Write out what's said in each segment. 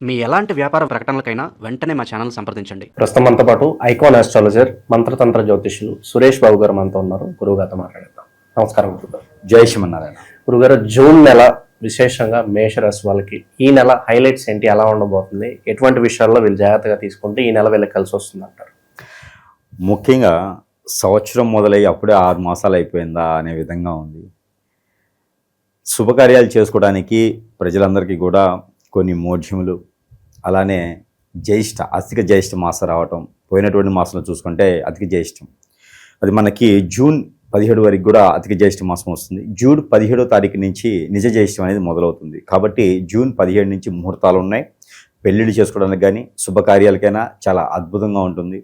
మీ ఎలాంటి వ్యాపార ప్రకటనలకైనా వెంటనే మా ఛానల్ సంప్రదించండి. ప్రస్తుతం మనతో పాటు ఐకాన్ ఆస్ట్రాలజర్ మంత్రతంత్ర జ్యోతిష్యులు సురేష్ బాబు గారు మనతో ఉన్నారు. గురువుగారితో మాట్లాడేద్దాం. నమస్కారం గురుగారు. జై శ్రీమన్నారాయణ. గురుగారు, జూన్ నెల విశేషంగా మేషరాశి వాళ్ళకి ఈ నెల హైలైట్స్ ఏంటి, ఎలా ఉండబోతుంది, ఎటువంటి విషయాల్లో వీళ్ళు జాగ్రత్తగా తీసుకుంటే ఈ నెల వీళ్ళకి కలిసి వస్తుంది అంటారు? ముఖ్యంగా సంవత్సరం మొదలయ్యి అప్పుడే 6 మాసాలు అయిపోయిందా అనే విధంగా ఉంది. శుభకార్యాలు చేసుకోవడానికి ప్రజలందరికీ కూడా కొన్ని మోఢ్యములు, అలానే అధిక జ్యేష్ఠ మాసం రావటం, పోయినటువంటి మాసంలో చూసుకుంటే అధిక జ్యేష్ఠం, అది మనకి జూన్ 17 వరకు కూడా అధిక జ్యేష్ఠ మాసం వస్తుంది. జూన్ 17వ తారీఖు నుంచి నిజ జ్యేష్ఠం అనేది మొదలవుతుంది. కాబట్టి జూన్ 17 నుంచి ముహూర్తాలు ఉన్నాయి. పెళ్ళిళ్ళు చేసుకోవడానికి కానీ శుభకార్యాలకైనా చాలా అద్భుతంగా ఉంటుంది.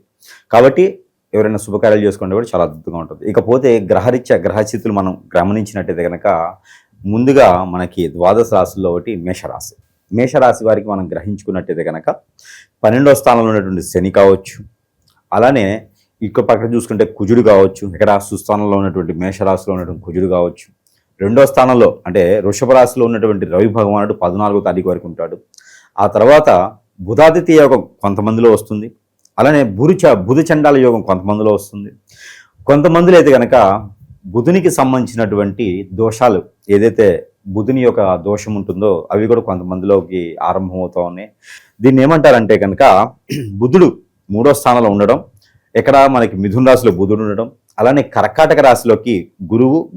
కాబట్టి ఎవరైనా శుభకార్యాలు చేసుకుంటే కూడా చాలా అద్భుతంగా ఉంటుంది. ఇకపోతే గ్రహస్థితులు మనం గమనించినట్టయితే కనుక ముందుగా మనకి ద్వాదశ రాశుల్లో ఒకటి మేషరాశి. మేషరాశి వారికి మనం గ్రహించుకున్నట్టయితే కనుక 12వ స్థానంలో ఉన్నటువంటి శని కావచ్చు, అలానే ఇక్కడ పక్కన చూసుకుంటే కుజుడు కావచ్చు, ఇక్కడ సుస్థానంలో ఉన్నటువంటి మేషరాశిలో ఉన్నటువంటి కుజుడు కావచ్చు. 2వ స్థానంలో అంటే వృషభ రాశిలో ఉన్నటువంటి రవి భగవానుడు 14వ తారీఖు వరకు ఉంటాడు. ఆ తర్వాత బుధాదిత్య యోగం కొంతమందిలో వస్తుంది, అలానే బుధ చండాల యోగం కొంతమందిలో వస్తుంది. కొంతమందిలో అయితే కనుక బుధునికి సంబంధించినటువంటి దోషాలు, ఏదైతే బుధుని యొక్క దోషం ఉంటుందో అవి కూడా కొంతమందిలోకి ఆరంభమవుతూ ఉన్నాయి. దీన్ని ఏమంటారంటే కనుక బుధుడు 3వ స్థానంలో ఉండడం, ఇక్కడ మనకి మిథున రాశిలో బుధుడు ఉండడం, అలానే కర్కాటక రాశిలోకి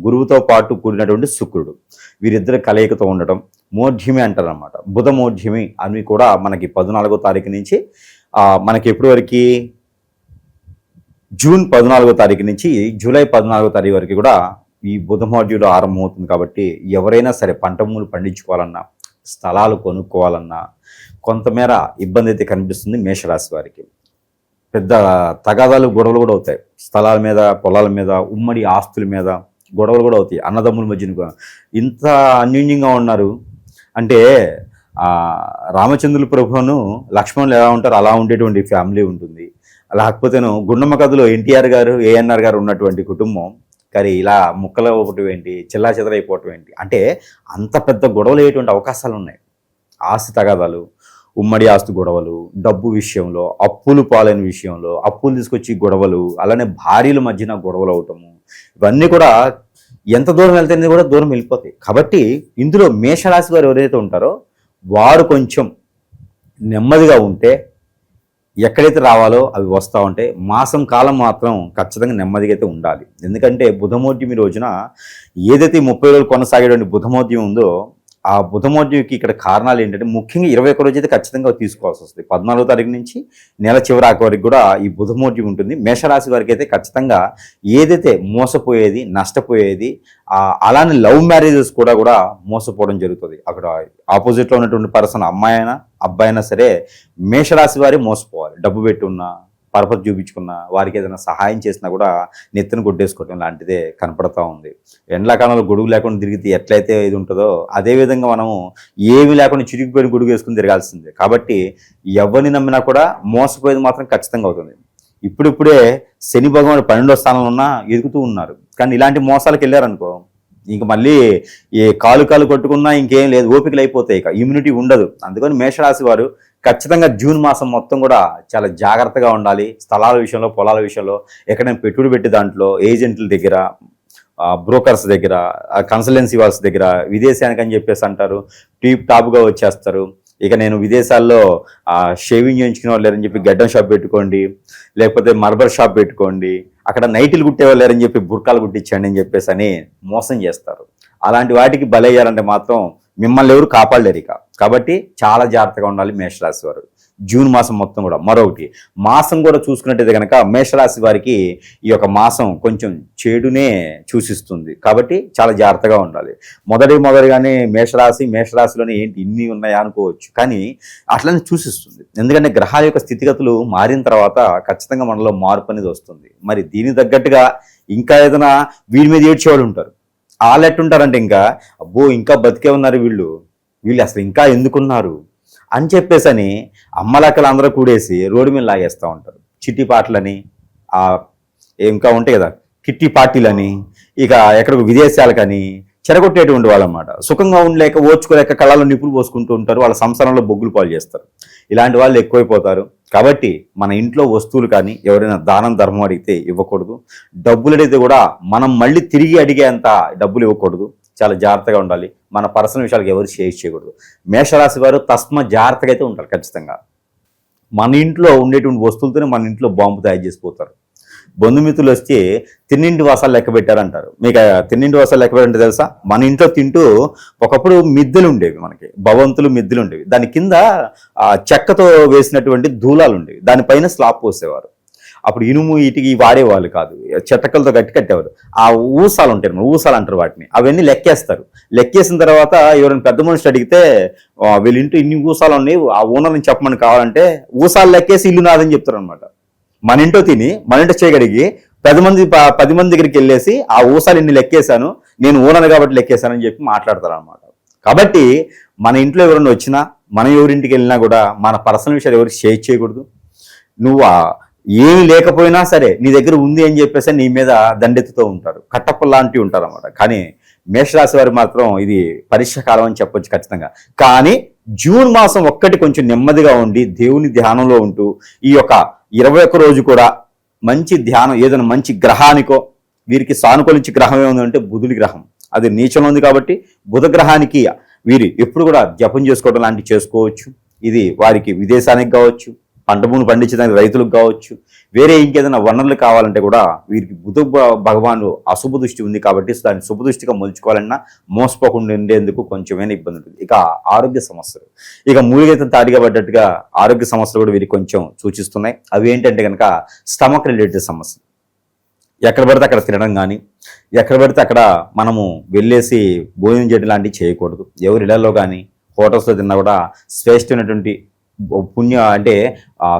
గురువుతో పాటు కూడినటువంటి శుక్రుడు, వీరిద్దరు కలయికతో ఉండటం మోఢ్యమి అంటారు అనమాట. బుధ మోఢ్యమి అని కూడా మనకి 14వ తారీఖు నుంచి మనకి ఎప్పటి వరకు జూన్ 14వ తారీఖు నుంచి జూలై 14వ తారీఖు వరకు కూడా ఈ బుధ మోఢ్యుడు ఆరంభమవుతుంది. కాబట్టి ఎవరైనా సరే పంట భూములు పండించుకోవాలన్నా, స్థలాలు కొనుక్కోవాలన్నా కొంతమేర ఇబ్బంది అయితే కనిపిస్తుంది మేషరాశి వారికి. పెద్ద తగాదాలు, గొడవలు కూడా అవుతాయి. స్థలాల మీద, పొలాల మీద, ఉమ్మడి ఆస్తుల మీద గొడవలు కూడా అవుతాయి. అన్నదమ్ముల మధ్యన ఇంత అన్యోన్యంగా ఉన్నారు అంటే రామచంద్రుల ప్రభువును లక్ష్మణులు ఎలా ఉంటారో అలా ఉండేటువంటి ఫ్యామిలీ ఉంటుంది. లేకపోతేను గుండమ్మ కథలో ఎన్టీఆర్ గారు, ఏఎన్ఆర్ గారు ఉన్నటువంటి కుటుంబం కానీ ఇలా ముక్కలు అవ్వటం ఏంటి, చిల్లా చెదరైపోవటం ఏంటి అంటే అంత పెద్ద గొడవలు అయ్యేటువంటి అవకాశాలు ఉన్నాయి. ఆస్తి తగాదాలు, ఉమ్మడి ఆస్తి గొడవలు, డబ్బు విషయంలో, అప్పులు పాలైన విషయంలో, అప్పులు తీసుకొచ్చి గొడవలు, అలానే భార్యల మధ్యన గొడవలు అవటము, ఇవన్నీ కూడా ఎంత దూరం వెళ్తే కూడా దూరం వెళ్ళిపోతాయి. కాబట్టి ఇందులో మేషరాశి వారు ఎవరైతే ఉంటారో వారు కొంచెం నెమ్మదిగా ఉంటే ఎక్కడైతే రావాలో అవి వస్తూ ఉంటాయి. మాసం కాలం మాత్రం ఖచ్చితంగా నెమ్మదిగా అయితే ఉండాలి. ఎందుకంటే బుధమోద్యమి రోజున ఏదైతే 30 రోజులు కొనసాగేటువంటి బుధమోద్యం ఉందో ఆ బుధమోద్యంకి ఇక్కడ కారణాలు ఏంటంటే ముఖ్యంగా 21 రోజు అయితే ఖచ్చితంగా తీసుకోవాల్సి వస్తుంది. 14వ తారీఖు నుంచి నెల చివరాకు వరకు కూడా ఈ బుధమోద్యం ఉంటుంది. మేషరాశి వారికి అయితే ఖచ్చితంగా ఏదైతే మోసపోయేది, నష్టపోయేది, అలానే లవ్ మ్యారేజెస్ కూడా మోసపోవడం జరుగుతుంది. అక్కడ ఆపోజిట్లో ఉన్నటువంటి పర్సన్ అమ్మాయి అయినా అబ్బాయి అయినా సరే మేషరాశి వారే మోసపోవాలి. డబ్బు పెట్టున్నా, పరపతి చూపించుకున్న వారికి ఏదైనా సహాయం చేసినా కూడా నెత్తిన కొట్టేసుకోవటం లాంటిదే కనపడతా ఉంది. ఎండాకాలంలో గొడుగు లేకుండా తిరిగితే ఎట్లయితే ఇది ఉంటుందో అదేవిధంగా మనము ఏమి లేకుండా చిరిగిపోయిన గొడుగు వేసుకుని తిరగాల్సిందే. కాబట్టి ఎవరిని నమ్మినా కూడా మోసపోయేది మాత్రం ఖచ్చితంగా అవుతుంది. ఇప్పుడిప్పుడే శని భగవానుడు 12వ స్థానంలో ఉన్నా ఎదుగుతూ ఉన్నారు. కానీ ఇలాంటి మోసాలకు వెళ్ళారనుకో ఇంక మళ్ళీ ఏ కాలు కొట్టుకున్నా ఇంకేం లేదు, ఓపికలు అయిపోతాయి, ఇక ఇమ్యూనిటీ ఉండదు. అందుకని మేషరాశి వారు ఖచ్చితంగా జూన్ మాసం మొత్తం కూడా చాలా జాగ్రత్తగా ఉండాలి. స్థలాల విషయంలో, పొలాల విషయంలో, ఎక్కడైనా పెట్టుబడి పెట్టే దాంట్లో ఏజెంట్ల దగ్గర, బ్రోకర్స్ దగ్గర, కన్సల్టెన్సీ వాళ్ళ దగ్గర విదేశానికి అని చెప్పేసి అంటారు, టాప్గా వచ్చేస్తారు. ఇక నేను విదేశాల్లో షేవింగ్ చేయించుకునే వాళ్ళు లేరని చెప్పి గడ్డం షాప్ పెట్టుకోండి, లేకపోతే మార్బర్ షాప్ పెట్టుకోండి, అక్కడ నైట్లు కుట్టేవాళ్ళు లేరని చెప్పి బుర్కాలు కుట్టించండి అని చెప్పేసి అని మోసం చేస్తారు. అలాంటి వాటికి బలయ్యారంటే మాత్రం మిమ్మల్ని ఎవరు కాపాడలేరు ఇక. కాబట్టి చాలా జాగ్రత్తగా ఉండాలి మేషరాశి వారు జూన్ మాసం మొత్తం కూడా. మరొకటి మాసం కూడా చూసుకున్నట్టయితే కనుక మేషరాశి వారికి ఈ యొక్క మాసం కొంచెం చెడునే సూచిస్తుంది. కాబట్టి చాలా జాగ్రత్తగా ఉండాలి. మొదటిగానే మేషరాశిలోనే ఏంటి ఇన్ని ఉన్నాయా అనుకోవచ్చు, కానీ అట్లనే సూచిస్తుంది. ఎందుకంటే గ్రహాల యొక్క స్థితిగతులు మారిన తర్వాత ఖచ్చితంగా మనలో మార్పు అనేది వస్తుంది. మరి దీనికి తగ్గట్టుగా ఇంకా ఏదైనా వీడి మీద ఏడ్చేవాళ్ళు ఉంటారు. వాళ్ళు ఎట్టుంటారంటే ఇంకా బతికే ఉన్నారు వీళ్ళు అసలు ఇంకా ఎందుకున్నారు అని చెప్పేసి అని అమ్మలక్కలు అందరూ కూడేసి రోడ్డు మీద లాగేస్తూ ఉంటారు. చిట్టి పాటలని, ఇంకా ఉంటాయి కదా కిట్టి పార్టీలని, ఇక ఎక్కడికి విదేశాలకని చెరగొట్టేటువంటి వాళ్ళు అన్నమాట. సుఖంగా ఉండలేక ఓర్చుకోలేక కళ్ళలో నిప్పులు పోసుకుంటూ ఉంటారు, వాళ్ళ సంసారంలో బొగ్గులు పాలు చేస్తారు. ఇలాంటి వాళ్ళు ఎక్కువైపోతారు. కాబట్టి మన ఇంట్లో వస్తువులు కానీ ఎవరైనా దానం ధర్మం అడిగితే ఇవ్వకూడదు. డబ్బులు అడిగితే కూడా మనం మళ్ళీ తిరిగి అడిగేంత డబ్బులు ఇవ్వకూడదు. చాలా జాగ్రత్తగా ఉండాలి. మన పర్సనల్ విషయాలకు ఎవరు షేర్ చేయకూడదు. మేషరాశి వారు తస్మ జాగ్రత్తగా అయితే ఉంటారు ఖచ్చితంగా. మన ఇంట్లో ఉండేటువంటి వస్తువులతోనే మన ఇంట్లో బాంబు తయారు చేసిపోతారు. బంధుమిత్రులు వచ్చి తిన్నింటి వాసాలు లెక్క పెట్టారంటారు. మీకు తిన్నింటి వాసాలు లెక్క పెట్టారంటే తెలుసా? మన ఇంట్లో తింటూ ఒకప్పుడు మిద్దెలు ఉండేవి, మనకి భవంతులు మిద్దెలు ఉండేవి. దాని కింద చెక్కతో వేసినటువంటి దూలాలు ఉండేవి, దానిపైన స్లాబ్ పోసేవారు. అప్పుడు ఇనుము ఇటుకి వాడేవాళ్ళు కాదు, చెట్టకలతో కట్టేవారు. ఆ ఊసాలు ఉంటాయి, ఊసాలు అంటారు వాటిని. అవన్నీ లెక్కేస్తారు. లెక్కేసిన తర్వాత ఎవరైనా పెద్ద మనిషి అడిగితే వీళ్ళ ఇంటూ ఇన్ని ఊసాలు ఉన్నాయి, ఆ ఓనర్ని చెప్పమని కావాలంటే ఊసాలు లెక్కేసి ఇల్లు నాదని చెప్తారు అనమాట. మన ఇంట్లో తిని మన ఇంట్లో చేయగలిగి 10 మంది దగ్గరికి వెళ్ళేసి ఆ ఊసాలు ఇన్ని లెక్కేశాను, నేను ఓనర్ కాబట్టి లెక్కేశానని చెప్పి మాట్లాడతారు అనమాట. కాబట్టి మన ఇంట్లో ఎవరైనా వచ్చినా, మనం ఎవరింటికి వెళ్ళినా కూడా మన పర్సనల్ విషయాలు ఎవరికి షేర్ చేయకూడదు. నువ్వు ఏమి లేకపోయినా సరే నీ దగ్గర ఉంది అని చెప్పేసి నీ మీద దండెత్తుతూ ఉంటారు, కట్టప్ప లాంటివి ఉంటారు అన్నమాట. కానీ మేషరాశి వారు మాత్రం ఇది పరీక్ష కాలం అని చెప్పొచ్చు ఖచ్చితంగా. కానీ జూన్ మాసం ఒక్కటి కొంచెం నెమ్మదిగా ఉండి దేవుని ధ్యానంలో ఉంటూ ఈ యొక్క 21 రోజు కూడా మంచి ధ్యానం, ఏదైనా మంచి గ్రహానికో, వీరికి సానుకూలించే గ్రహం ఏముందంటే బుధుడి గ్రహం, అది నీచంలో ఉంది కాబట్టి బుధ గ్రహానికి వీరు ఎప్పుడు కూడా జపం చేసుకోవడం లాంటివి చేసుకోవచ్చు. ఇది వారికి విదేశానికి కావచ్చు, పంట భూములు పండించడానికి రైతులకు కావచ్చు, వేరే ఇంకేదైనా వనరులు కావాలంటే కూడా వీరికి బుధ భగవాను అశుభ దృష్టి ఉంది కాబట్టి దాన్ని శుభ దృష్టిగా మలుచుకోవాలన్నా మోసపోకుండా ఉండేందుకు కొంచెమైనా ఇబ్బంది ఉంటుంది. ఇక ఆరోగ్య సమస్యలు, ఇక మూలిగైతే తాడిగా పడ్డట్టుగా ఆరోగ్య సమస్యలు కూడా వీరికి కొంచెం సూచిస్తున్నాయి. అవి ఏంటంటే కనుక స్టమక్ రిలేటెడ్ సమస్యలు. ఎక్కడ పడితే అక్కడ తినడం కానీ, ఎక్కడ పడితే అక్కడ మనము వెళ్ళేసి భోజనం చేయడం లాంటివి చేయకూడదు. ఎవరి ఇళ్లలో కానీ హోటల్స్లో తిన్నా కూడా శ్రేష్టమైనటువంటి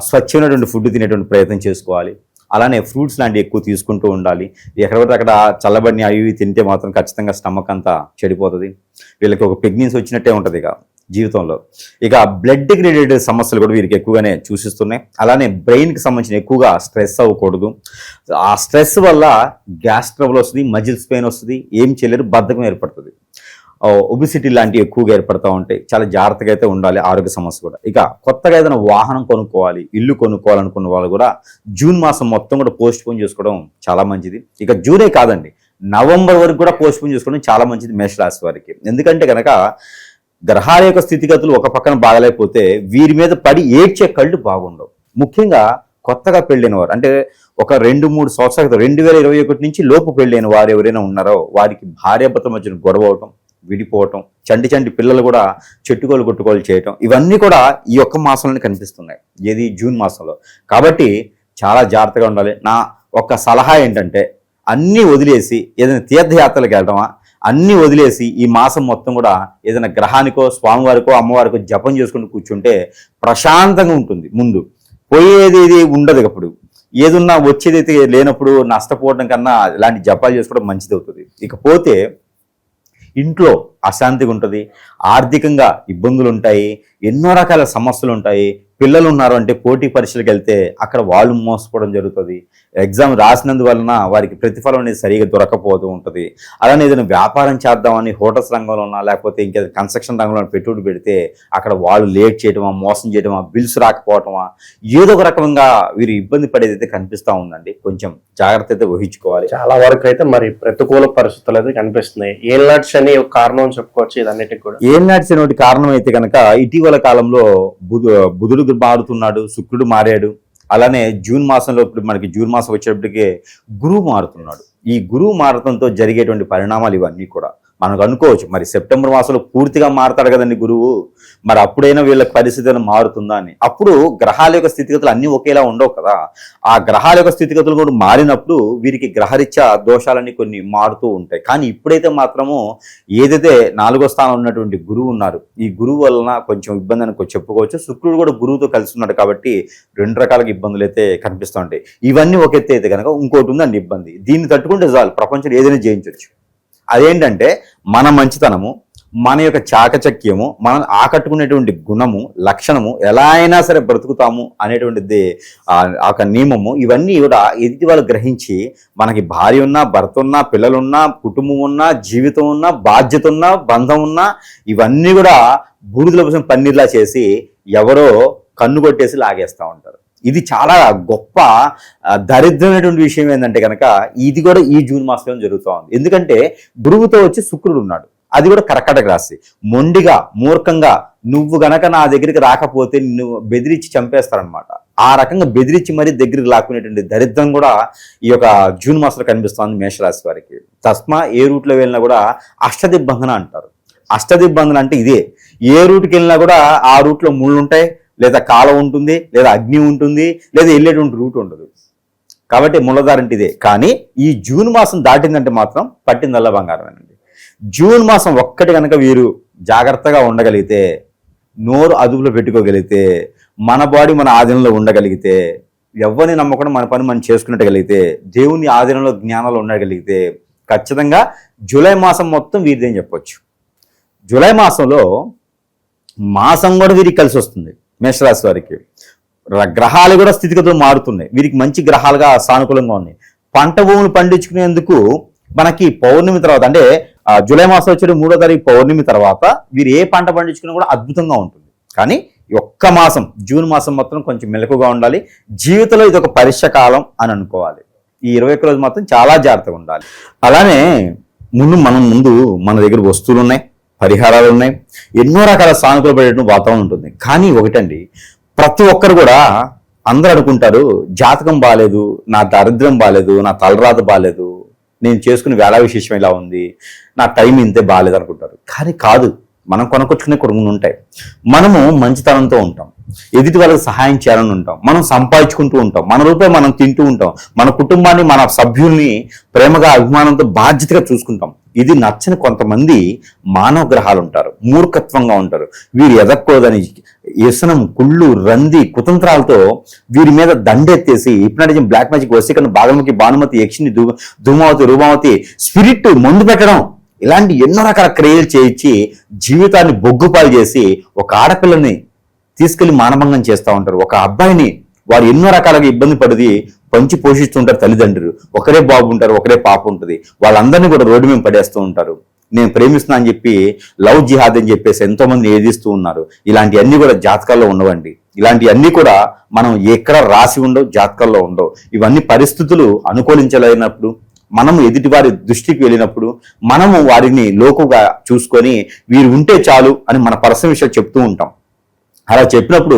స్వచ్ఛమైనటువంటి ఫుడ్ తినేటువంటి ప్రయత్నం చేసుకోవాలి. అలానే ఫ్రూట్స్ లాంటివి ఎక్కువ తీసుకుంటూ ఉండాలి. ఎక్కడ పడితే అక్కడ చల్లబడిని అవి తింటే మాత్రం ఖచ్చితంగా స్టమక్ అంతా చెడిపోతుంది. వీళ్ళకి ఒక ప్రెగ్నెన్సీ వచ్చినట్టే ఉంటుంది ఇక జీవితంలో. ఇక బ్లడ్కి రిలేటెడ్ సమస్యలు కూడా వీరికి ఎక్కువగానే చూసిస్తున్నాయి. అలానే బ్రెయిన్కి సంబంధించిన ఎక్కువగా స్ట్రెస్ అవ్వకూడదు. ఆ స్ట్రెస్ వల్ల గ్యాస్ ట్రబుల్ వస్తుంది, మజిల్స్ పెయిన్ వస్తుంది, ఏం చేయలేరు, బద్ధకం ఏర్పడుతుంది, ఒబిసిటీ లాంటివి ఎక్కువగా ఏర్పడుతూ ఉంటాయి. చాలా జాగ్రత్తగా అయితే ఉండాలి. ఆరోగ్య సమస్య కూడా. ఇక కొత్తగా ఏదైనా వాహనం కొనుక్కోవాలి, ఇల్లు కొనుక్కోవాలనుకున్న వాళ్ళు కూడా జూన్ మాసం మొత్తం కూడా పోస్ట్ పోన్ చేసుకోవడం చాలా మంచిది. ఇక జూనే కాదండి, నవంబర్ వరకు కూడా పోస్ట్ పోన్ చేసుకోవడం చాలా మంచిది మేషరాశి వారికి. ఎందుకంటే కనుక గ్రహాల యొక్క స్థితిగతులు ఒక పక్కన బాగలేకపోతే వీరి మీద పడి ఏడ్చే కళ్ళు బాగుండవు. ముఖ్యంగా కొత్తగా పెళ్ళైన వారు, అంటే ఒక 2-3 సంవత్సరాల 2021 నుంచి లోపు పెళ్ళైన వారు ఎవరైనా ఉన్నారో వారికి భార్యాభర్తల మధ్యన గొడవ అవటం, విడిపోవటం, చంటి పిల్లలు కూడా చెట్టుకోలు కొట్టుకోలు చేయటం, ఇవన్నీ కూడా ఈ ఒక్క మాసంలోనే కనిపిస్తున్నాయి, ఏది జూన్ మాసంలో. కాబట్టి చాలా జాగ్రత్తగా ఉండాలి. నా ఒక సలహా ఏంటంటే అన్నీ వదిలేసి ఏదైనా తీర్థయాత్రలకు వెళ్ళడమా, అన్నీ వదిలేసి ఈ మాసం మొత్తం కూడా ఏదైనా గ్రహానికో, స్వామివారికో, అమ్మవారికో జపం చేసుకుంటూ కూర్చుంటే ప్రశాంతంగా ఉంటుంది. ముందు పోయేది ఇది ఉండదు. అప్పుడు ఏదున్నా వచ్చేదైతే లేనప్పుడు నష్టపోవడం కన్నా ఇలాంటి జపాలు చేసుకోవడం మంచిది అవుతుంది. ఇకపోతే ఇంట్లో అశాంతిగా ఉంటుంది, ఆర్థికంగా ఇబ్బందులు ఉంటాయి, ఎన్నో రకాల సమస్యలు ఉంటాయి. పిల్లలు ఉన్నారు అంటే పోటీ పరీక్షలకు వెళ్తే అక్కడ వాళ్ళు మోసపోవడం జరుగుతుంది. ఎగ్జామ్ రాసినందువలన వారికి ప్రతిఫలం అనేది సరిగా దొరకపోతూ ఉంటుంది. అలానే ఏదైనా వ్యాపారం చేద్దామని హోటల్స్ రంగంలో ఉన్నా, లేకపోతే ఇంకేదైనా కన్స్ట్రక్షన్ రంగంలో పెట్టుబడి పెడితే అక్కడ వాళ్ళు లేట్ చేయడమా, మోసం చేయడమా, బిల్స్ రాకపోవటమా, ఏదో ఒక రకంగా వీరు ఇబ్బంది పడేది అయితే కనిపిస్తూ ఉందండి. కొంచెం జాగ్రత్త అయితే వహించుకోవాలి. చాలా వరకు అయితే మరి ప్రతికూల పరిస్థితులు అయితే కనిపిస్తున్నాయి. ఏళ్ళనాటి శని ఒక కారణం చెప్పుకోవచ్చు ఇదన్నిటికి కూడా. ఏళ్ళనాటి శని కారణం అయితే కనుక ఇటీవల కాలంలో బుధుడు మారుతున్నాడు, శుక్రుడు మారాడు. అలానే జూన్ మాసంలో ఇప్పుడు మనకి జూన్ మాసం వచ్చేటప్పటికే గురువు మారుతున్నాడు. ఈ గురువు మారడంతో జరిగేటువంటి పరిణామాలు ఇవన్నీ కూడా మనకు అనుకోవచ్చు. మరి సెప్టెంబర్ మాసంలో పూర్తిగా మారుతాడు కదండి గురువు, మరి అప్పుడైనా వీళ్ళ పరిస్థితి మారుతుందా అని. అప్పుడు గ్రహాల యొక్క స్థితిగతులు అన్నీ ఒకేలా ఉండవు కదా. ఆ గ్రహాల యొక్క స్థితిగతులు కూడా మారినప్పుడు వీరికి గ్రహరీత్యా దోషాలన్నీ కొన్ని మారుతూ ఉంటాయి. కానీ ఇప్పుడైతే మాత్రము ఏదైతే 4వ స్థానంలో ఉన్నటువంటి గురువు ఉన్నారు, ఈ గురువు వలన కొంచెం ఇబ్బంది అని చెప్పుకోవచ్చు. శుక్రుడు కూడా గురువుతో కలిసి ఉన్నాడు కాబట్టి 2 రకాలుగా ఇబ్బందులు అయితే కనిపిస్తూ ఉంటాయి. ఇవన్నీ ఒక ఎత్తే అయితే కనుక ఇంకోటి ఉందండి ఇబ్బంది. దీన్ని తట్టుకుంటే చాలు, ప్రపంచంలో ఏదైనా జయించవచ్చు. అదేంటంటే మన మంచితనము, మన యొక్క చాకచక్యము, మనం ఆకట్టుకునేటువంటి గుణము, లక్షణము, ఎలా అయినా సరే బ్రతుకుతాము అనేటువంటిది ఆ ఒక నియమము, ఇవన్నీ కూడా ఎదుటి వాళ్ళు గ్రహించి మనకి భార్య ఉన్నా, భర్త ఉన్నా, పిల్లలున్నా, కుటుంబం ఉన్నా, జీవితం ఉన్నా, బాధ్యత ఉన్నా, బంధం ఉన్నా, ఇవన్నీ కూడా బూడిదల కోసం పన్నీర్లా చేసి ఎవరో కన్ను కొట్టేసి లాగేస్తూ ఉంటారు. ఇది చాలా గొప్ప దరిద్రమైనటువంటి విషయం ఏంటంటే కనుక ఇది కూడా ఈ జూన్ మాసంలో జరుగుతూ ఉంది. ఎందుకంటే గురువుతో వచ్చి శుక్రుడు ఉన్నాడు, అది కూడా కర్కాటక రాశి. మొండిగా, మూర్ఖంగా నువ్వు గనక నా దగ్గరికి రాకపోతే నిన్ను బెదిరించి చంపేస్తారనమాట. ఆ రకంగా బెదిరించి మరీ దగ్గరికి లాక్కునేటువంటి దరిద్రం కూడా ఈ యొక్క జూన్ మాసంలో కనిపిస్తోంది మేషరాశి వారికి. తస్మా ఏ రూట్లో వెళ్ళినా కూడా అష్టదిగ్బంధన అంటారు. అష్టదిగ్బంధన అంటే ఇదే, ఏ రూట్కి వెళ్ళినా కూడా ఆ రూట్లో ముళ్ళు ఉంటాయి, లేదా కాలం ఉంటుంది, లేదా అగ్ని ఉంటుంది, లేదా వెళ్ళేటువంటి రూట్ ఉండదు. కాబట్టి ముళ్ళదారంటే ఇదే. కానీ ఈ జూన్ మాసం దాటిందంటే మాత్రం పట్టిందల్లా బంగారమేనండి. జూన్ మాసం ఒక్కటి కనుక వీరు జాగ్రత్తగా ఉండగలిగితే, నోరు అదుపులో పెట్టుకోగలిగితే, మన బాడీ మన ఆధీనంలో ఉండగలిగితే, ఎవరిని నమ్మకుండా మన పని మనం చేసుకున్నట్టగలిగితే, దేవుని ఆధీనంలో జ్ఞానంలో ఉండగలిగితే, ఖచ్చితంగా జూలై మాసం మొత్తం వీరిదేం చెప్పొచ్చు. జూలై మాసంలో మాసం కూడా వీరికి కలిసి వస్తుంది. మేషరాశి వారికి గ్రహాలు కూడా స్థితిగతులు మారుతున్నాయి. వీరికి మంచి గ్రహాలుగా సానుకూలంగా ఉన్నాయి. పంట భూములు పండించుకునేందుకు మనకి పౌర్ణమి తర్వాత, అంటే జూలై మాసం వచ్చే 3వ తారీఖు పౌర్ణమి తర్వాత వీరు ఏ పంట పండించుకున్నా కూడా అద్భుతంగా ఉంటుంది. కానీ ఈ ఒక్క మాసం జూన్ మాసం మొత్తం కొంచెం మెలకుగా ఉండాలి. జీవితంలో ఇది ఒక పరీక్ష కాలం అని అనుకోవాలి. ఈ 21 రోజు మాత్రం చాలా జాగ్రత్తగా ఉండాలి. అలానే ముందు మన దగ్గర వస్తువులు ఉన్నాయి, పరిహారాలు ఉన్నాయి, ఎన్నో రకాల సానుకూలపడేటువంటి వాతావరణం ఉంటుంది. కానీ ఒకటండి, ప్రతి ఒక్కరు కూడా అందరూ అనుకుంటారు జాతకం బాగాలేదు, నా దరిద్రం బాగాలేదు, నా తలరాత బాగాలేదు, నేను చేసుకునే వేళ విశేషం ఇలా ఉంది, నా టైం ఇంతే బాగాలేదు అనుకుంటారు. కానీ కాదు, మనం కొనుక్కొచ్చుకునే కుటుంబం ఉంటాయి. మనము మంచితనంతో ఉంటాం, ఎదుటి వాళ్ళకి సహాయం చేయాలని ఉంటాం, మనం సంపాదించుకుంటూ ఉంటాం, మన రూపాయి మనం తింటూ ఉంటాం, మన కుటుంబాన్ని, మన సభ్యుల్ని ప్రేమగా, అభిమానంతో, బాధ్యతగా చూసుకుంటాం. ఇది నచ్చని కొంతమంది మానవ గ్రహాలు ఉంటారు, మూర్ఖత్వంగా ఉంటారు. వీరు ఎదక్కూడదని వ్యసనం, కుళ్ళు, రంది, కుతంత్రాలతో వీరి మీద దండెత్తేసి హిప్నాటిజం, బ్లాక్ మ్యాజిక్, వశీకరణ, భాగముఖి, భానుమతి, యక్షిని, ధూమావతి, రూపావతి, స్పిరిట్, మందు పెట్టడం, ఇలాంటి ఎన్నో రకాల క్రియలు చేయించి జీవితాన్ని బొగ్గుపాలు చేసి ఒక ఆడపిల్లని తీసుకెళ్లి మానభంగం చేస్తూ ఉంటారు. ఒక అబ్బాయిని వారు ఎన్నో రకాలుగా ఇబ్బంది పడి పంచి పోషిస్తుంటారు తల్లిదండ్రులు. ఒకరే బాబు ఉంటారు, ఒకరే పాప ఉంటుంది. వాళ్ళందరినీ కూడా రోడ్డు మీద పడేస్తూ ఉంటారు. నేను ప్రేమిస్తున్నా అని చెప్పి లవ్ జిహాద్ అని చెప్పేసి ఎంతో మంది ఏదిస్తూ ఉన్నారు. ఇలాంటివన్నీ కూడా జాతకాల్లో ఉండవండి. ఇలాంటివన్నీ కూడా మనం ఎక్కడ రాసి ఉండవు, జాతకాల్లో ఉండవు. ఇవన్నీ పరిస్థితులు అనుకూలించలేనప్పుడు, మనము ఎదుటి వారి దృష్టికి వెళ్ళినప్పుడు, మనము వారిని లోకుగా చూసుకొని వీరు ఉంటే చాలు అని మన పర్సనల్ విషయాలు చెప్తూ ఉంటాం. అలా చెప్పినప్పుడు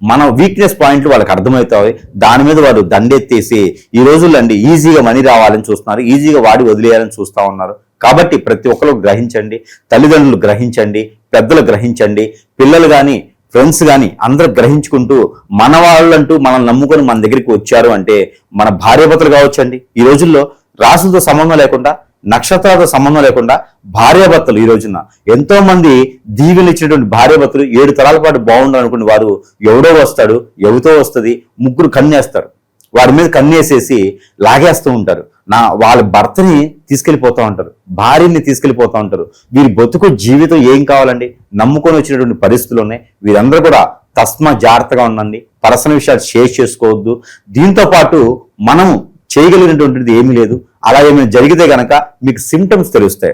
మన వీక్నెస్ పాయింట్లు వాళ్ళకి అర్థమవుతాయి. దాని మీద వారు దండెత్తేసి ఈ రోజుల్లో అండి ఈజీగా మనీ రావాలని చూస్తున్నారు, ఈజీగా వాడి వదిలేయాలని చూస్తూ ఉన్నారు. కాబట్టి ప్రతి ఒక్కరు గ్రహించండి, తల్లిదండ్రులు గ్రహించండి, పెద్దలు గ్రహించండి, పిల్లలు కానీ ఫ్రెండ్స్ కానీ అందరూ గ్రహించుకుంటూ మన వాళ్ళంటూ మనల్ని నమ్ముకొని మన దగ్గరికి వచ్చారు అంటే మన భార్యాభర్తలు కావచ్చండి. ఈ రోజుల్లో రాసులతో సంబంధం లేకుండా, నక్షత్రాలతో సంబంధం లేకుండా భార్యాభర్తలు ఈ రోజున ఎంతో మంది దీవెలు ఇచ్చినటువంటి భార్యాభర్తలు 7 తరాల పాటు బాగుండాలనుకుని వారు ఎవడో వస్తాడు, ఎవరితో వస్తుంది, ముగ్గురు కన్నేస్తారు, వారి మీద కన్నేసేసి లాగేస్తూ ఉంటారు. వాళ్ళ భర్తని తీసుకెళ్లిపోతూ ఉంటారు, భార్యని తీసుకెళ్లిపోతూ ఉంటారు. వీరి బతుకు జీవితం ఏం కావాలండి, నమ్ముకొని వచ్చినటువంటి పరిస్థితులు ఉన్నాయి. వీరందరూ కూడా తస్మా జాగ్రత్తగా ఉండండి, పర్సనల్ విషయాలు షేర్ చేసుకోవద్దు. దీంతో పాటు మనము చేయగలిగినటువంటిది ఏమీ లేదు. అలా ఏమైనా జరిగితే గనక మీకు సిమ్టమ్స్ తెలుస్తాయి.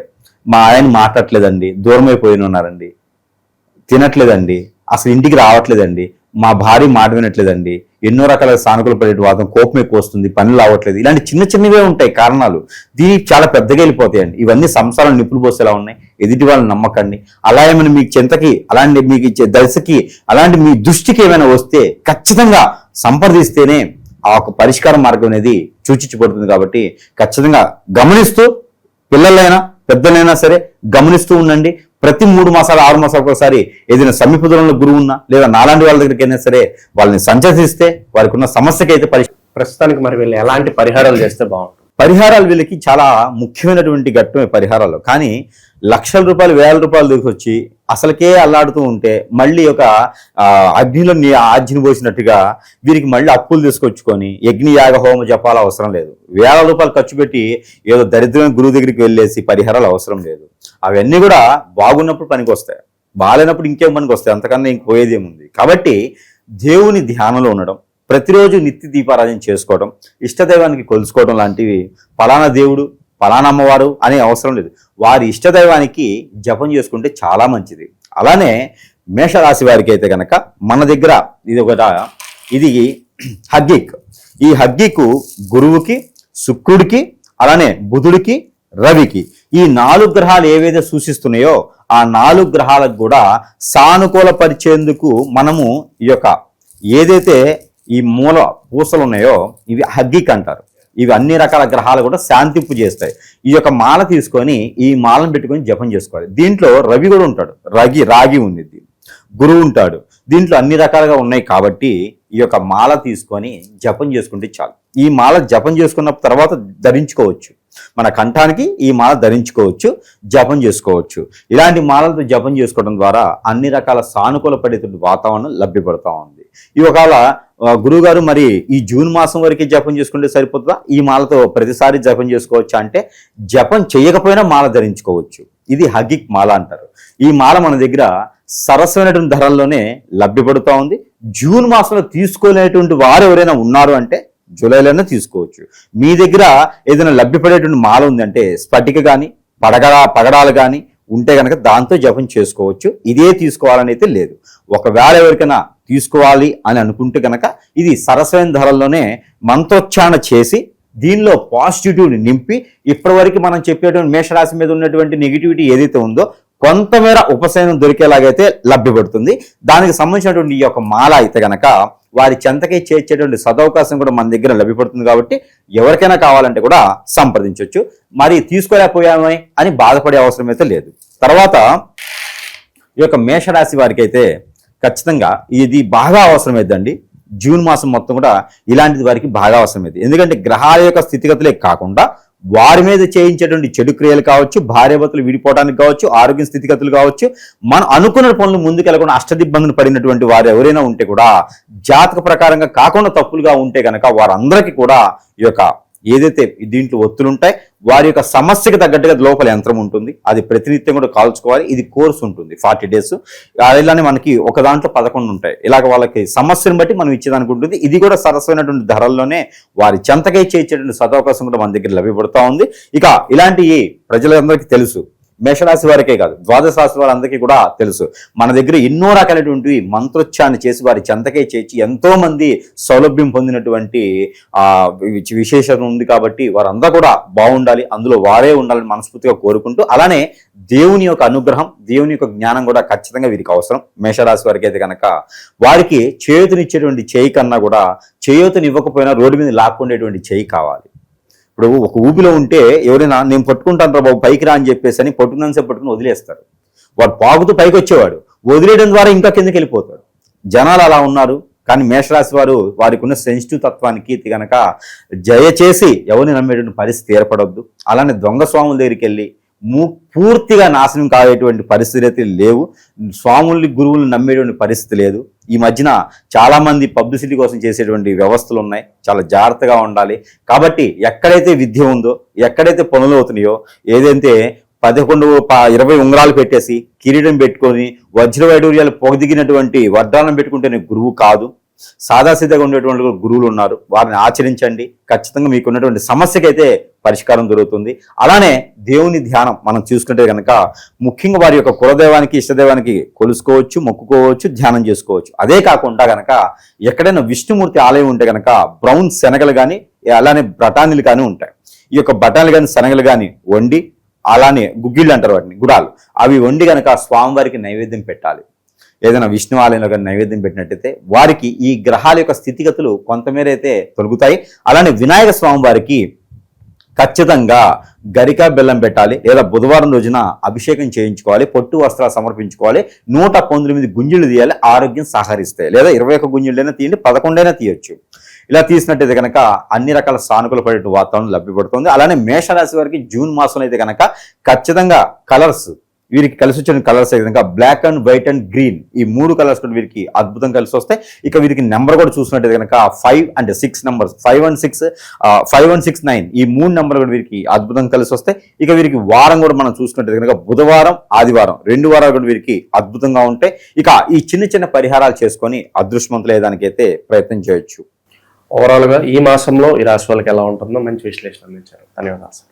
మా ఆయన మాట్లాడట్లేదండి, దూరం అయిపోయిన ఉన్నారండి, తినట్లేదండి, అసలు ఇంటికి రావట్లేదండి, మా భార్య మాట వినట్లేదండి, ఎన్నో రకాల సానుకూల పడే వాదం, కోపం ఎక్కువ వస్తుంది, పనులు అవ్వట్లేదు, ఇలాంటి చిన్న చిన్నవే ఉంటాయి కారణాలు. దీనికి చాలా పెద్దగా వెళ్ళిపోతాయండి. ఇవన్నీ సంసారం నిప్పులు పోసేలా ఉన్నాయి. ఎదుటి వాళ్ళని నమ్మకండి. అలా ఏమైనా మీకు చింతకి, అలాంటి మీకు ఇచ్చే దశకి, అలాంటి మీ దృష్టికి ఏమైనా వస్తే ఖచ్చితంగా సంప్రదిస్తేనే ఆ ఒక పరిష్కార మార్గం అనేది సూచించబడుతుంది. కాబట్టి ఖచ్చితంగా గమనిస్తూ, పిల్లలైనా పెద్దలైనా సరే గమనిస్తూ ఉండండి. ప్రతి 3 మాసాలు 6 మాసాలకు ఒకసారి ఏదైనా సమీప దూరంలో గురువు ఉన్నా లేదా నాలాంటి వాళ్ళ దగ్గరికి అయినా సరే వాళ్ళని సంచరిస్తే వారికి ఉన్న సమస్యకి అయితే ప్రస్తుతానికి మరి వీళ్ళు ఎలాంటి పరిహారాలు చేస్తే బాగుంటుంది? పరిహారాలు వీళ్ళకి చాలా ముఖ్యమైనటువంటి ఘట్టమే పరిహారాలు. కానీ లక్షల రూపాయలు, వేల రూపాయలు తీసుకొచ్చి అసలుకే అల్లాడుతూ ఉంటే మళ్ళీ ఒక అగ్నిలో ఆజ్ఞని పోసినట్టుగా వీరికి మళ్ళీ అప్పులు తీసుకొచ్చుకొని యజ్ఞ యాగ హోమ జపాలు అవసరం లేదు. వేల రూపాయలు ఖర్చు పెట్టి ఏదో దరిద్రమైన గురువు దగ్గరికి వెళ్ళేసి పరిహారాలు అవసరం లేదు. అవన్నీ కూడా బాగున్నప్పుడు పనికి వస్తాయి, బాగాలేనప్పుడు ఇంకేం పనికి వస్తాయి, అంతకన్నా ఇంక పోయేది ఏముంది. కాబట్టి దేవుని ధ్యానంలో ఉండడం, ప్రతిరోజు నిత్య దీపారాధన చేసుకోవడం, ఇష్టదైవానికి కొలుసుకోవడం లాంటివి ఫలానా దేవుడు ఫలానా అమ్మవారు అనే అవసరం లేదు. వారి ఇష్టదైవానికి జపం చేసుకుంటే చాలా మంచిది. అలానే మేషరాశి వారికి అయితే కనుక మన దగ్గర ఇది హగ్గిక్. ఈ హగ్గికు గురువుకి, శుక్రుడికి, అలానే బుధుడికి, రవికి, ఈ 4 గ్రహాలు ఏవైతే సూచిస్తున్నాయో ఆ 4 గ్రహాలకు కూడా సానుకూలపరిచేందుకు మనము ఈ యొక్క ఏదైతే ఈ మూల పూసలు ఉన్నాయో ఇవి హగ్గిక్ అంటారు. ఇవి అన్ని రకాల గ్రహాలు కూడా శాంతింపు చేస్తాయి. ఈ యొక్క మాల తీసుకొని ఈ మాలను పెట్టుకొని జపం చేసుకోవాలి. దీంట్లో రవి కూడా ఉంటాడు, రాగి ఉంది, గురువు ఉంటాడు. దీంట్లో అన్ని రకాలుగా ఉన్నాయి కాబట్టి ఈ యొక్క మాల తీసుకొని జపం చేసుకుంటే చాలు. ఈ మాల జపం చేసుకున్న తర్వాత ధరించుకోవచ్చు, మన కంఠానికి ఈ మాల ధరించుకోవచ్చు, జపం చేసుకోవచ్చు. ఇలాంటి మాలలతో జపం చేసుకోవడం ద్వారా అన్ని రకాల సానుకూల పడేటువంటి వాతావరణం లభ్యపడుతూ ఉంది. ఈ ఒకవేళ గురువు గారు మరి ఈ జూన్ మాసం వరకే జపం చేసుకుంటే సరిపోతుందా, ఈ మాలతో ప్రతిసారి జపం చేసుకోవచ్చా అంటే జపం చేయకపోయినా మాల ధరించుకోవచ్చు. ఇది హగ్గిక్ మాల అంటారు. ఈ మాల మన దగ్గర సరసమైనటువంటి ధరల్లోనే లభ్యపడుతూ ఉంది. జూన్ మాసంలో తీసుకోలేనటువంటి వారు ఎవరైనా ఉన్నారు అంటే జూలైలోనే తీసుకోవచ్చు. మీ దగ్గర ఏదైనా లభ్యపడేటువంటి మాల ఉందంటే స్ఫటిక కానీ పగడాలు కానీ ఉంటే కనుక దాంతో జపం చేసుకోవచ్చు. ఇదే తీసుకోవాలని అయితే లేదు. ఒకవేళ ఎవరికైనా తీసుకోవాలి అని అనుకుంటే కనుక ఇది సరసమైన ధరల్లోనే మంత్రోచ్చారణ చేసి దీనిలో పాజిటివిటీని నింపి ఇప్పటివరకు మనం చెప్పేటువంటి మేషరాశి మీద ఉన్నటువంటి నెగిటివిటీ ఏదైతే ఉందో కొంతమేర ఉపశమనం దొరికేలాగైతే లభ్యపడుతుంది. దానికి సంబంధించినటువంటి ఈ యొక్క మాల అయితే కనుక వారి చెంతకే చేర్చేటువంటి సదవకాశం కూడా మన దగ్గర లభ్యపడుతుంది. కాబట్టి ఎవరికైనా కావాలంటే కూడా సంప్రదించవచ్చు. మరి తీసుకోలేకపోయామే అని బాధపడే అవసరం అయితే లేదు. తర్వాత ఈ యొక్క మేషరాశి వారికి అయితే ఖచ్చితంగా ఇది బాగా అవసరమైందండి. జూన్ మాసం మొత్తం కూడా ఇలాంటిది వారికి బాగా అవసరమైంది. ఎందుకంటే గ్రహాల యొక్క స్థితిగతులే కాకుండా వారి మీద చేయించేటువంటి చెడు క్రియలు కావచ్చు, భార్యాభర్తలు విడిపోవడానికి కావచ్చు, ఆరోగ్య స్థితిగతులు కావచ్చు, మనం అనుకున్న పనులు ముందుకెళ్ళకుండా అష్టదిబ్బందులు పడినటువంటి వారు ఎవరైనా ఉంటే కూడా జాతక ప్రకారంగా కాకుండా తప్పులుగా ఉంటే కనుక వారందరికీ కూడా ఈ యొక్క ఏదైతే దీంట్లో ఒత్తులు ఉంటాయి వారి యొక్క సమస్యకు తగ్గట్టుగా లోపల యంత్రం ఉంటుంది. అది ప్రతినిత్యం కూడా కాల్చుకోవాలి. ఇది కోర్సు ఉంటుంది 40 days. ఇలానే మనకి ఒక దాంట్లో 11 ఉంటాయి. ఇలాగ వాళ్ళకి సమస్యను బట్టి మనం ఇచ్చేదానికి ఉంటుంది. ఇది కూడా సరసమైనటువంటి ధరల్లోనే వారి చెంతగా ఇచ్చేటువంటి సదవకాశం కూడా మన దగ్గర లభ్యపడుతూ ఉంది. ఇక ఇలాంటి ప్రజలందరికీ తెలుసు, మేషరాశి వారికే కాదు ద్వాదశ రాశి వారందరికీ కూడా తెలుసు. మన దగ్గర ఎన్నో రకాలైనటువంటి మంత్రోచ్చారణ చేసి వారి చెంతకే చేర్చి ఎంతో మంది సౌలభ్యం పొందినటువంటి విశేషత ఉంది. కాబట్టి వారందరూ కూడా బాగుండాలి, అందులో వారే ఉండాలని మనస్ఫూర్తిగా కోరుకుంటూ, అలానే దేవుని యొక్క అనుగ్రహం, దేవుని యొక్క జ్ఞానం కూడా ఖచ్చితంగా వీరికి అవసరం. మేషరాశి వారికి అయితే కనుక వారికి చేయూతనిచ్చేటువంటి చేయి కన్నా కూడా చేయూతనివ్వకపోయినా రోడ్డు మీద లాక్కుండేటువంటి చేయి కావాలి. ఇప్పుడు ఒక ఊపిలో ఉంటే ఎవరైనా నేను పట్టుకుంటాను రా బాబు పైకి రా అని చెప్పేసి అని పట్టుకున్నంతసేపు పట్టుకుని వదిలేస్తారు. వాడు పాకుతూ పైకి వచ్చేవాడు వదిలేయడం ద్వారా ఇంకా కిందకి వెళ్ళిపోతాడు. జనాలు అలా ఉన్నారు. కానీ మేషరాశి వారు వారికి ఉన్న సెన్సిటివ్ తత్వానికి కనుక దయచేసి ఎవరిని నమ్మేటువంటి పరిస్థితి ఏర్పడవద్దు. అలానే దొంగ స్వాముల దగ్గరికి వెళ్ళి పూర్తిగా నాశనం కావేటువంటి పరిస్థితి లేవు. స్వాముల్ని గురువులను నమ్మేటువంటి పరిస్థితి లేదు. ఈ మధ్యన చాలా మంది పబ్లిసిటీ కోసం చేసేటువంటి వ్యవస్థలు ఉన్నాయి. చాలా జాగ్రత్తగా ఉండాలి. కాబట్టి ఎక్కడైతే విద్య ఉందో, ఎక్కడైతే పనులు అవుతున్నాయో, ఏదైతే 11-20 ఉంగరాలు పెట్టేసి కిరీటం పెట్టుకొని వజ్ర వైడూర్యాలు పొగదిగినటువంటి వడ్డానం పెట్టుకుంటేనే గురువు కాదు. సాదాసీదాగా ఉండేటువంటి గురువులు ఉన్నారు. వారిని ఆచరించండి. ఖచ్చితంగా మీకున్నటువంటి సమస్యకైతే పరిష్కారం దొరుకుతుంది. అలానే దేవుని ధ్యానం మనం చూసుకుంటే కనుక ముఖ్యంగా వారి యొక్క కులదైవానికి, ఇష్టదైవానికి కొలుసుకోవచ్చు, మొక్కుకోవచ్చు, ధ్యానం చేసుకోవచ్చు. అదే కాకుండా కనుక ఎక్కడైనా విష్ణుమూర్తి ఆలయం ఉంటే కనుక బ్రౌన్ శనగలు కానీ అలానే బఠానీలు కానీ ఉంటాయి. ఈ యొక్క బఠానీలు కానీ శనగలు కానీ వండి, అలానే గుగ్గిళ్ళు అంటారు వాటిని, గుడాలు, అవి వండి కనుక స్వామివారికి నైవేద్యం పెట్టాలి. ఏదైనా విష్ణు ఆలయంలో కానీ నైవేద్యం పెట్టినట్టయితే వారికి ఈ గ్రహాల యొక్క స్థితిగతులు కొంతమేర అయితే తొలగుతాయి. అలానే వినాయక స్వామి వారికి ఖచ్చితంగా గరిక బెల్లం పెట్టాలి. లేదా బుధవారం రోజున అభిషేకం చేయించుకోవాలి, పొట్టు వస్త్రాలు సమర్పించుకోవాలి, 119 గుంజులు తీయాలి. ఆరోగ్యం సహకరిస్తాయి. లేదా 21 గుంజులైనా తీయండి, 11 తీయొచ్చు. ఇలా తీసినట్టయితే కనుక అన్ని రకాల సానుకూల పడే వాతావరణం లభ్యపడుతుంది. అలానే మేషరాశి వారికి జూన్ మాసంలో అయితే కనుక ఖచ్చితంగా కలర్స్ వీరికి కలిసి వచ్చిన కలర్స్ అయితే black and white and green, ఈ 3 కలర్స్ కూడా వీరికి అద్భుతం కలిసి వస్తాయి. ఇక వీరికి నెంబర్ కూడా చూసినట్టయితే కనుక 5 and 6 నెంబర్స్, 5 and 6, 5 and 6, 9 ఈ 3 నెంబర్ కూడా వీరికి అద్భుతం కలిసి వస్తాయి. ఇక వీరికి వారం కూడా మనం చూసుకున్నట్టయితే కనుక బుధవారం, ఆదివారం 2 వారాలు కూడా వీరికి అద్భుతంగా ఉంటాయి. ఇక ఈ చిన్న చిన్న పరిహారాలు చేసుకొని అదృష్టవంతులయ్యేదానికైతే ప్రయత్నం చేయొచ్చు. ఓవరాల్గా ఈ మాసంలో ఈ రాశి వాళ్ళకి ఎలా ఉంటుందో మంచి విశ్లేషణ అందించారు. ధన్యవాదాలు.